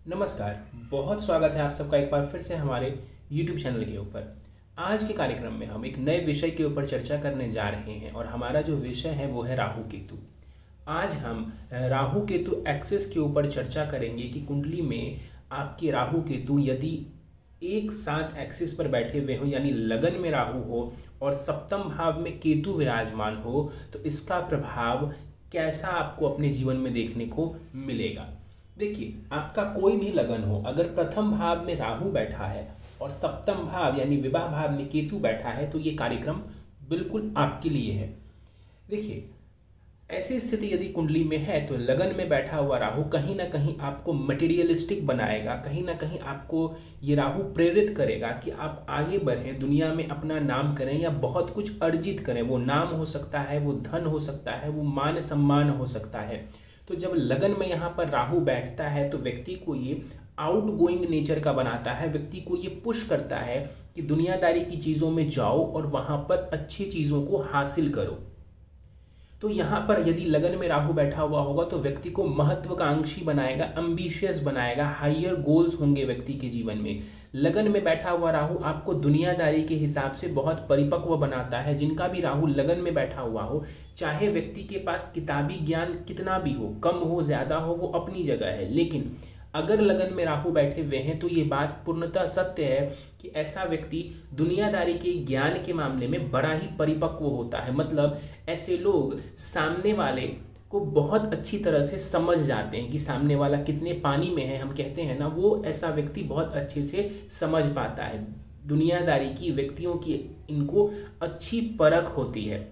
नमस्कार। बहुत स्वागत है आप सबका एक बार फिर से हमारे YouTube चैनल के ऊपर। आज के कार्यक्रम में हम एक नए विषय के ऊपर चर्चा करने जा रहे हैं और हमारा जो विषय है वो है राहु केतु। आज हम राहु केतु एक्सिस के ऊपर चर्चा करेंगे कि कुंडली में आपके राहु केतु यदि एक साथ एक्सिस पर बैठे हुए हो, यानी लगन में राहु हो और सप्तम भाव में केतु विराजमान हो, तो इसका प्रभाव कैसा आपको अपने जीवन में देखने को मिलेगा। देखिए, आपका कोई भी लगन हो, अगर प्रथम भाव में राहु बैठा है और सप्तम भाव यानी विवाह भाव में केतु बैठा है, तो ये कार्यक्रम बिल्कुल आपके लिए है। देखिए, ऐसी स्थिति यदि कुंडली में है तो लगन में बैठा हुआ राहु कहीं ना कहीं आपको मटेरियलिस्टिक बनाएगा, कहीं ना कहीं आपको ये राहु प्रेरित करेगा कि आप आगे बढ़ें, दुनिया में अपना नाम करें या बहुत कुछ अर्जित करें। वो नाम हो सकता है, वो धन हो सकता है, वो मान सम्मान हो सकता है। तो जब लगन में यहाँ पर राहु बैठता है तो व्यक्ति को ये आउट गोइंग नेचर का बनाता है, व्यक्ति को ये पुश करता है कि दुनियादारी की चीज़ों में जाओ और वहाँ पर अच्छी चीज़ों को हासिल करो। तो यहाँ पर यदि लगन में राहु बैठा हुआ होगा तो व्यक्ति को महत्वाकांक्षी बनाएगा, एम्बिशियस बनाएगा, हायर गोल्स होंगे व्यक्ति के जीवन में। लगन में बैठा हुआ राहु आपको दुनियादारी के हिसाब से बहुत परिपक्व बनाता है। जिनका भी राहु लगन में बैठा हुआ हो, चाहे व्यक्ति के पास किताबी ज्ञान कितना भी हो, कम हो ज़्यादा हो, वो अपनी जगह है, लेकिन अगर लगन में राहु बैठे हुए हैं तो ये बात पूर्णतः सत्य है कि ऐसा व्यक्ति दुनियादारी के ज्ञान के मामले में बड़ा ही परिपक्व होता है। मतलब ऐसे लोग सामने वाले को बहुत अच्छी तरह से समझ जाते हैं कि सामने वाला कितने पानी में है, हम कहते हैं ना, वो ऐसा व्यक्ति बहुत अच्छे से समझ पाता है। दुनियादारी की व्यक्तियों की इनको अच्छी परख होती है।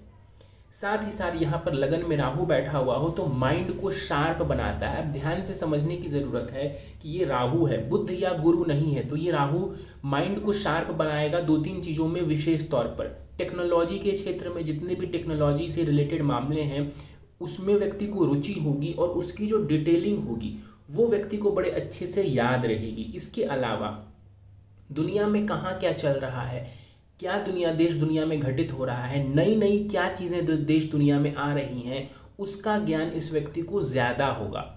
साथ ही साथ यहाँ पर लगन में राहु बैठा हुआ हो तो माइंड को शार्प बनाता है। अब ध्यान से समझने की ज़रूरत है कि ये राहु है, बुध या गुरु नहीं है। तो ये राहु माइंड को शार्प बनाएगा दो तीन चीज़ों में, विशेष तौर पर टेक्नोलॉजी के क्षेत्र में जितने भी टेक्नोलॉजी से रिलेटेड मामले हैं उसमें व्यक्ति को रुचि होगी और उसकी जो डिटेलिंग होगी वो व्यक्ति को बड़े अच्छे से याद रहेगी। इसके अलावा दुनिया में कहाँ क्या चल रहा है, क्या देश दुनिया में घटित हो रहा है, नई नई क्या चीज़ें देश दुनिया में आ रही हैं, उसका ज्ञान इस व्यक्ति को ज़्यादा होगा।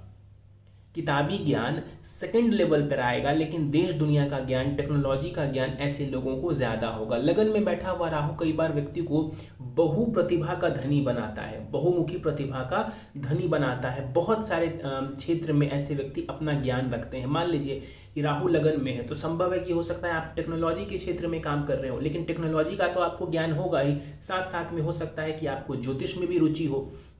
किताबी ज्ञान सेकंड लेवल पर आएगा, लेकिन देश दुनिया का ज्ञान, टेक्नोलॉजी का ज्ञान ऐसे लोगों को ज़्यादा होगा। लगन में बैठा हुआ राहु कई बार व्यक्ति को बहु प्रतिभा का धनी बनाता है, बहुमुखी प्रतिभा का धनी बनाता है। बहुत सारे क्षेत्र में ऐसे व्यक्ति अपना ज्ञान रखते हैं। मान लीजिए कि राहु लगन में है तो संभव है कि हो सकता है आप टेक्नोलॉजी के क्षेत्र में काम कर रहे हो, लेकिन टेक्नोलॉजी का तो आपको ज्ञान होगा ही, साथ साथ में हो सकता है कि आपको ज्योतिष में भी रुचि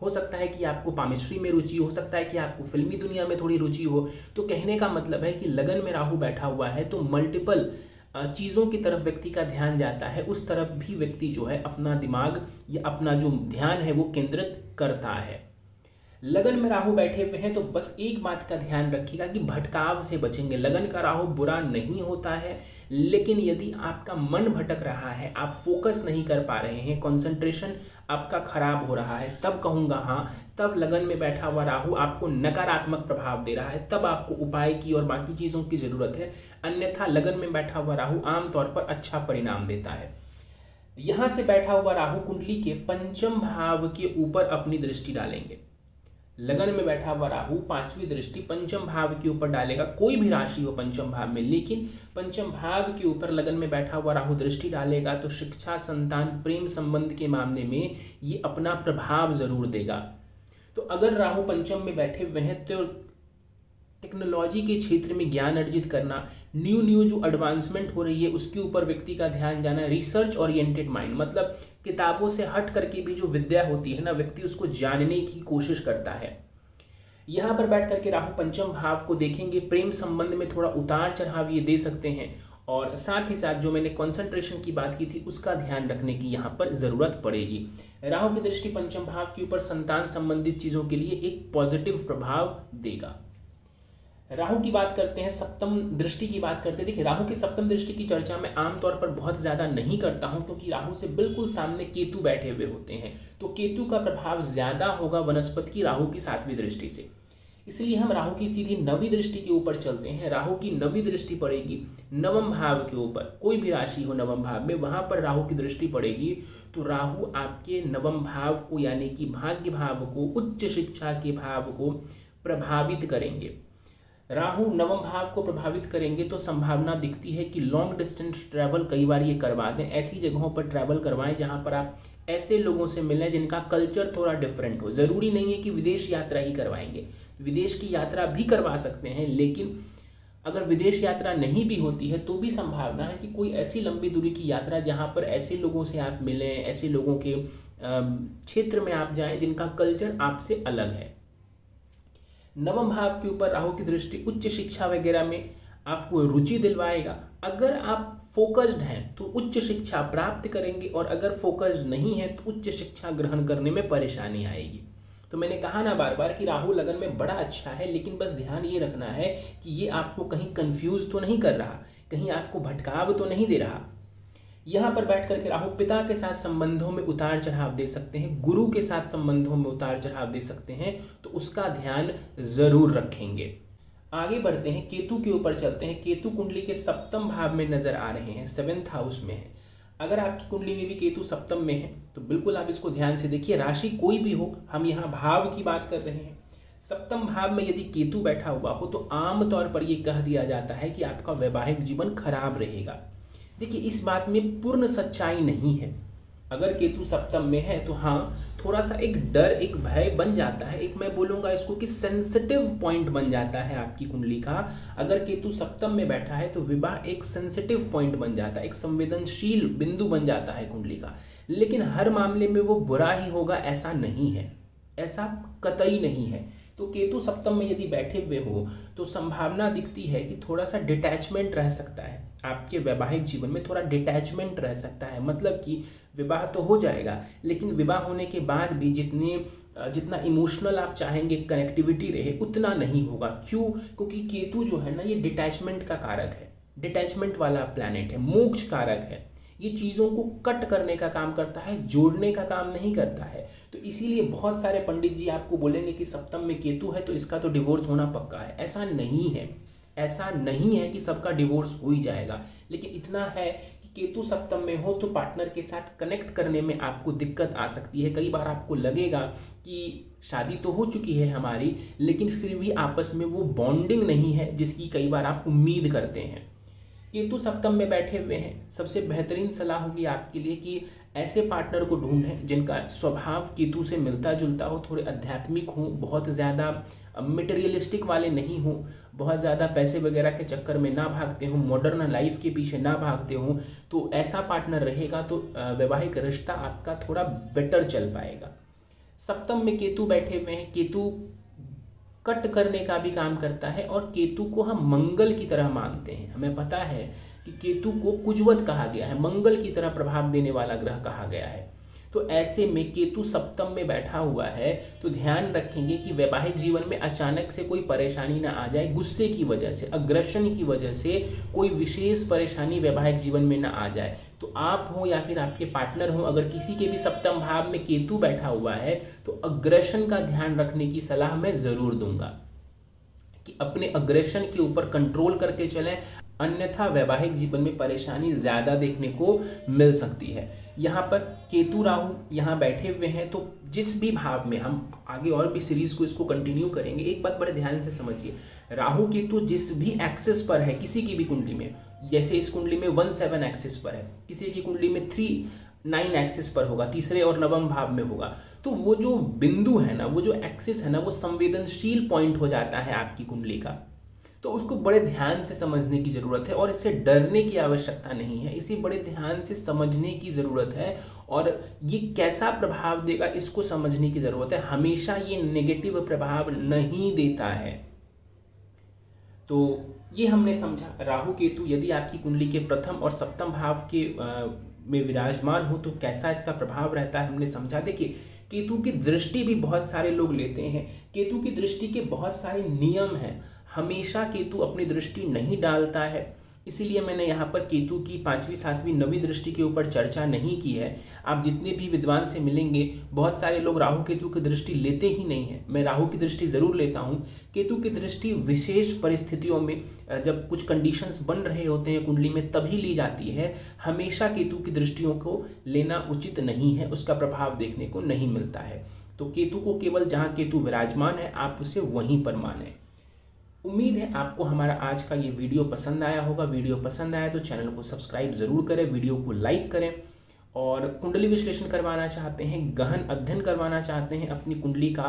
हो सकता है कि आपको पामिस्ट्री में रुचि हो सकता है कि आपको फिल्मी दुनिया में थोड़ी रुचि हो। तो कहने का मतलब है कि लगन में राहु बैठा हुआ है तो मल्टीपल चीज़ों की तरफ व्यक्ति का ध्यान जाता है, उस तरफ भी व्यक्ति जो है अपना दिमाग या अपना जो ध्यान है वो केंद्रित करता है। लगन में राहु बैठे हुए हैं तो बस एक बात का ध्यान रखिएगा कि भटकाव से बचेंगे। लगन का राहु बुरा नहीं होता है, लेकिन यदि आपका मन भटक रहा है, आप फोकस नहीं कर पा रहे हैं, कंसंट्रेशन आपका खराब हो रहा है, तब कहूँगा हाँ, तब लगन में बैठा हुआ राहु आपको नकारात्मक प्रभाव दे रहा है, तब आपको उपाय की और बाकी चीज़ों की ज़रूरत है। अन्यथा लगन में बैठा हुआ राहु आमतौर पर अच्छा परिणाम देता है। यहाँ से बैठा हुआ राहु कुंडली के पंचम भाव के ऊपर अपनी दृष्टि डालेंगे। लगन में बैठा हुआ राहु पांचवी दृष्टि पंचम भाव के ऊपर डालेगा, कोई भी राशि हो पंचम भाव में, लेकिन पंचम भाव के ऊपर लगन में बैठा हुआ राहु दृष्टि डालेगा तो शिक्षा, संतान, प्रेम संबंध के मामले में ये अपना प्रभाव जरूर देगा। तो अगर राहु पंचम में बैठे हुए हैं तो टेक्नोलॉजी के क्षेत्र में ज्ञान अर्जित करना, न्यू जो एडवांसमेंट हो रही है उसके ऊपर व्यक्ति का ध्यान जाना, रिसर्च ओरिएंटेड माइंड, मतलब किताबों से हट करके भी जो विद्या होती है ना, व्यक्ति उसको जानने की कोशिश करता है। यहाँ पर बैठ करके राहु पंचम भाव को देखेंगे, प्रेम संबंध में थोड़ा उतार चढ़ाव ये दे सकते हैं, और साथ ही साथ जो मैंने कंसंट्रेशन की बात की थी उसका ध्यान रखने की यहाँ पर ज़रूरत पड़ेगी। राहु की दृष्टि पंचम भाव के ऊपर संतान संबंधित चीज़ों के लिए एक पॉजिटिव प्रभाव देगा। राहु की बात करते हैं, सप्तम दृष्टि की बात करते हैं। देखिए, राहु की सप्तम दृष्टि की चर्चा मैं आमतौर पर बहुत ज़्यादा नहीं करता हूं, क्योंकि राहु से बिल्कुल सामने केतु बैठे हुए होते हैं, तो केतु का प्रभाव ज़्यादा होगा वनस्पति की राहु की सातवीं दृष्टि से। इसलिए हम राहु की सीधी नवीं दृष्टि के ऊपर चलते हैं। राहु की नवीं दृष्टि पड़ेगी नवम भाव के ऊपर, कोई भी राशि हो नवम भाव में, वहां पर राहु की दृष्टि पड़ेगी तो राहु आपके नवम भाव को यानी कि भाग्य भाव को, उच्च शिक्षा के भाव को प्रभावित करेंगे। राहु नवम भाव को प्रभावित करेंगे तो संभावना दिखती है कि लॉन्ग डिस्टेंस ट्रैवल कई बार ये करवा दें। ऐसी जगहों पर ट्रैवल करवाएं जहां पर आप ऐसे लोगों से मिलें जिनका कल्चर थोड़ा डिफरेंट हो। ज़रूरी नहीं है कि विदेश यात्रा ही करवाएंगे, विदेश की यात्रा भी करवा सकते हैं, लेकिन अगर विदेश यात्रा नहीं भी होती है तो भी संभावना है कि कोई ऐसी लंबी दूरी की यात्रा जहां पर ऐसे लोगों से आप मिलें, ऐसे लोगों के क्षेत्र में आप जाएं जिनका कल्चर आपसे अलग है। नवम भाव के ऊपर राहु की दृष्टि उच्च शिक्षा वगैरह में आपको रुचि दिलवाएगा। अगर आप फोकस्ड हैं तो उच्च शिक्षा प्राप्त करेंगे, और अगर फोकस्ड नहीं है तो उच्च शिक्षा ग्रहण करने में परेशानी आएगी। तो मैंने कहा ना बार बार कि राहु लगन में बड़ा अच्छा है, लेकिन बस ध्यान ये रखना है कि ये आपको कहीं कंफ्यूज तो नहीं कर रहा, कहीं आपको भटकाव तो नहीं दे रहा। यहाँ पर बैठ करके राहु पिता के साथ संबंधों में उतार चढ़ाव दे सकते हैं, गुरु के साथ संबंधों में उतार चढ़ाव दे सकते हैं, तो उसका ध्यान जरूर रखेंगे। आगे बढ़ते हैं, केतु के ऊपर चलते हैं। केतु कुंडली के सप्तम भाव में नजर आ रहे हैं, 7th हाउस में है। अगर आपकी कुंडली में भी केतु सप्तम में है तो बिल्कुल आप इसको ध्यान से देखिए। राशि कोई भी हो, हम यहाँ भाव की बात कर रहे हैं। सप्तम भाव में यदि केतु बैठा हुआ हो तो आमतौर पर यह कह दिया जाता है कि आपका वैवाहिक जीवन खराब रहेगा। देखिए, इस बात में पूर्ण सच्चाई नहीं है। अगर केतु सप्तम में है तो हाँ, थोड़ा सा एक डर, एक भय बन जाता है, एक मैं बोलूँगा इसको कि सेंसिटिव पॉइंट बन जाता है आपकी कुंडली का। अगर केतु सप्तम में बैठा है तो विवाह एक सेंसिटिव पॉइंट बन जाता है, एक संवेदनशील बिंदु बन जाता है कुंडली का। लेकिन हर मामले में वो बुरा ही होगा ऐसा नहीं है, ऐसा कतई नहीं है। तो केतु सप्तम में यदि बैठे हुए हो तो संभावना दिखती है कि थोड़ा सा डिटैचमेंट रह सकता है, आपके वैवाहिक जीवन में थोड़ा डिटैचमेंट रह सकता है। मतलब कि विवाह तो हो जाएगा, लेकिन विवाह होने के बाद भी जितना इमोशनल आप चाहेंगे कनेक्टिविटी रहे उतना नहीं होगा। क्यों? क्योंकि केतु जो है ना, ये डिटैचमेंट का कारक है, डिटैचमेंट वाला प्लैनेट है, मोक्ष कारक है। ये चीज़ों को कट करने का काम करता है, जोड़ने का काम नहीं करता है। तो इसीलिए बहुत सारे पंडित जी आपको बोलेंगे कि सप्तम में केतु है तो इसका तो डिवोर्स होना पक्का है। ऐसा नहीं है, ऐसा नहीं है कि सबका डिवोर्स हो ही जाएगा। लेकिन इतना है कि केतु सप्तम में हो तो पार्टनर के साथ कनेक्ट करने में आपको दिक्कत आ सकती है। कई बार आपको लगेगा कि शादी तो हो चुकी है हमारी, लेकिन फिर भी आपस में वो बॉन्डिंग नहीं है जिसकी कई बार आप उम्मीद करते हैं। केतु सप्तम में बैठे हुए हैं, सबसे बेहतरीन सलाह होगी आपके लिए कि ऐसे पार्टनर को ढूंढें जिनका स्वभाव केतु से मिलता जुलता हो, थोड़े आध्यात्मिक हो, बहुत ज़्यादा मटेरियलिस्टिक वाले नहीं हो, बहुत ज़्यादा पैसे वगैरह के चक्कर में ना भागते हो, मॉडर्न लाइफ के पीछे ना भागते हो। तो ऐसा पार्टनर रहेगा तो वैवाहिक रिश्ता आपका थोड़ा बेटर चल पाएगा। सप्तम में केतु बैठे हुए हैं, केतु कट करने का भी काम करता है, और केतु को हम मंगल की तरह मानते हैं। हमें पता है कि केतु को कुजवत कहा गया है, मंगल की तरह प्रभाव देने वाला ग्रह कहा गया है। तो ऐसे में केतु सप्तम में बैठा हुआ है तो ध्यान रखेंगे कि वैवाहिक जीवन में अचानक से कोई परेशानी ना आ जाए, गुस्से की वजह से, अग्रेशन की वजह से कोई विशेष परेशानी वैवाहिक जीवन में ना आ जाए। तो आप हो या फिर आपके पार्टनर हो, अगर किसी के भी सप्तम भाव में केतु बैठा हुआ है तो अग्रेशन का ध्यान रखने की सलाह मैं जरूर दूंगा कि अपने अग्रेशन के ऊपर कंट्रोल करके चलें, अन्यथा वैवाहिक जीवन में परेशानी ज्यादा देखने को मिल सकती है। यहाँ पर केतु राहु यहाँ बैठे हुए हैं तो जिस भी भाव में, हम आगे और भी सीरीज को इसको कंटिन्यू करेंगे, एक बात बड़े ध्यान से समझिए, राहु केतु जिस भी एक्सिस पर है किसी की भी कुंडली में, जैसे इस कुंडली में 1-7 एक्सिस पर है, किसी की कुंडली में 3-9 एक्सिस पर होगा, तीसरे और नवम भाव में होगा, तो वो जो बिंदु है ना, वो जो एक्सिस है ना, वो संवेदनशील पॉइंट हो जाता है आपकी कुंडली का। तो उसको बड़े ध्यान से समझने की ज़रूरत है, और इससे डरने की आवश्यकता नहीं है, इसे बड़े ध्यान से समझने की ज़रूरत है, और ये कैसा प्रभाव देगा इसको समझने की ज़रूरत है। हमेशा ये नेगेटिव प्रभाव नहीं देता है। तो ये हमने समझा, राहु केतु यदि आपकी कुंडली के प्रथम और सप्तम भाव के में विराजमान हो तो कैसा इसका प्रभाव रहता है हमने समझा। देखिए, केतु की दृष्टि भी बहुत सारे लोग लेते हैं, केतु की दृष्टि के बहुत सारे नियम हैं, हमेशा केतु अपनी दृष्टि नहीं डालता है, इसीलिए मैंने यहाँ पर केतु की 5वीं 7वीं 9वीं दृष्टि के ऊपर चर्चा नहीं की है। आप जितने भी विद्वान से मिलेंगे, बहुत सारे लोग राहु केतु की दृष्टि लेते ही नहीं है। मैं राहु की दृष्टि जरूर लेता हूँ। केतु की दृष्टि विशेष परिस्थितियों में, जब कुछ कंडीशंस बन रहे होते हैं कुंडली में, तभी ली जाती है। हमेशा केतु की दृष्टियों को लेना उचित नहीं है, उसका प्रभाव देखने को नहीं मिलता है। तो केतु को केवल जहाँ केतु विराजमान है आप उसे वहीं पर माने। उम्मीद है आपको हमारा आज का ये वीडियो पसंद आया होगा। वीडियो पसंद आया तो चैनल को सब्सक्राइब ज़रूर करें, वीडियो को लाइक करें। और कुंडली विश्लेषण करवाना चाहते हैं, गहन अध्ययन करवाना चाहते हैं अपनी कुंडली का,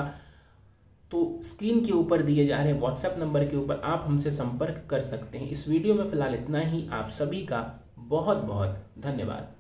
तो स्क्रीन के ऊपर दिए जा रहे व्हाट्सएप नंबर के ऊपर आप हमसे संपर्क कर सकते हैं। इस वीडियो में फ़िलहाल इतना ही। आप सभी का बहुत बहुत धन्यवाद।